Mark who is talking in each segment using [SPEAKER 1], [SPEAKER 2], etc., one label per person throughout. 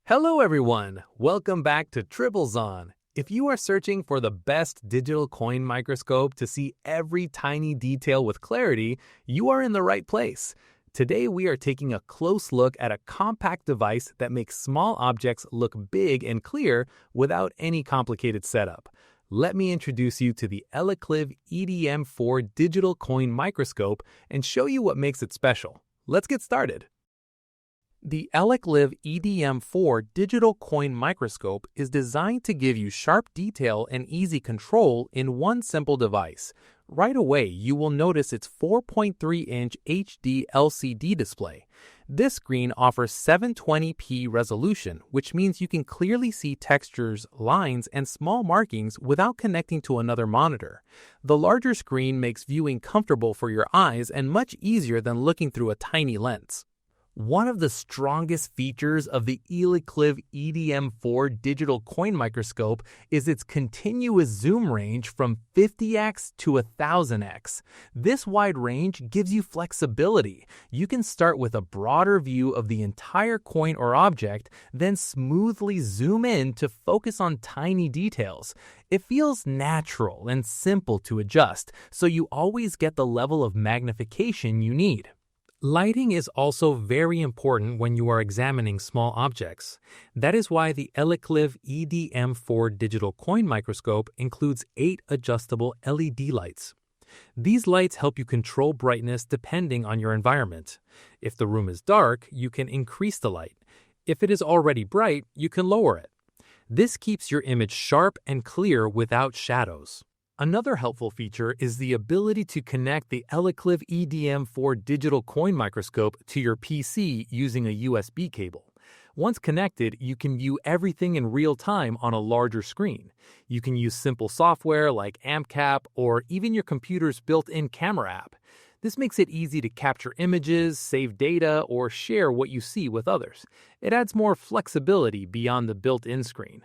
[SPEAKER 1] Hello everyone! Welcome back to Triplezon. If you are searching for the best digital coin microscope to see every tiny detail with clarity, you are in the right place. Today we are taking a close look at a compact device that makes small objects look big and clear without any complicated setup. Let me introduce you to the Elecliv EDM4 digital coin microscope and show you what makes it special. Let's get started. The Elecliv EDM4 digital coin microscope is designed to give you sharp detail and easy control in one simple device. Right away, you will notice its 4.3-inch HD LCD display. This screen offers 720p resolution, which means you can clearly see textures, lines, and small markings without connecting to another monitor. The larger screen makes viewing comfortable for your eyes and much easier than looking through a tiny lens. One of the strongest features of the Elecliv EDM4 digital coin microscope is its continuous zoom range from 50x to 1000x. This wide range gives you flexibility. You can start with a broader view of the entire coin or object, then smoothly zoom in to focus on tiny details. It feels natural and simple to adjust, so you always get the level of magnification you need. Lighting is also very important when you are examining small objects. That is why the Elecliv EDM4 digital coin microscope includes 8 adjustable LED lights. These lights help you control brightness depending on your environment. If the room is dark, you can increase the light. If it is already bright, you can lower it. This keeps your image sharp and clear without shadows. Another helpful feature is the ability to connect the Elecliv EDM4 digital coin microscope to your PC using a USB cable. Once connected, you can view everything in real time on a larger screen. You can use simple software like AmpCap or even your computer's built-in camera app. This makes it easy to capture images, save data, or share what you see with others. It adds more flexibility beyond the built-in screen.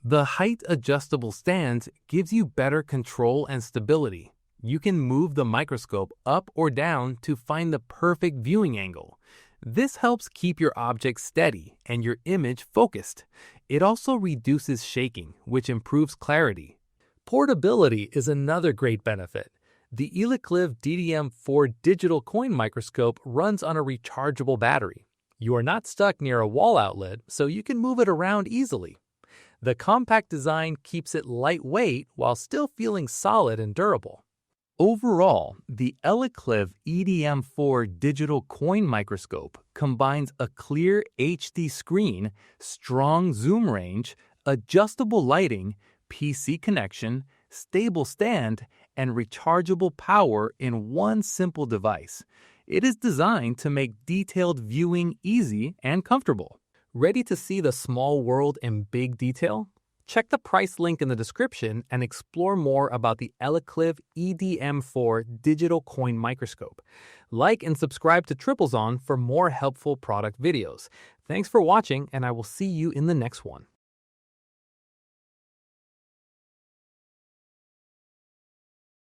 [SPEAKER 1] The height-adjustable stand gives you better control and stability. You can move the microscope up or down to find the perfect viewing angle. This helps keep your object steady and your image focused. It also reduces shaking, which improves clarity. Portability is another great benefit. The Elecliv EDM4 digital coin microscope runs on a rechargeable battery. You are not stuck near a wall outlet, so you can move it around easily. The compact design keeps it lightweight while still feeling solid and durable. Overall, the Elecliv EDM4 digital coin microscope combines a clear HD screen, strong zoom range, adjustable lighting, PC connection, stable stand, and rechargeable power in one simple device. It is designed to make detailed viewing easy and comfortable. Ready to see the small world in big detail? Check the price link in the description and explore more about the Elecliv EDM4 digital coin microscope. Like and subscribe to Triplezon for more helpful product videos. Thanks for watching, and I will see you in the next one.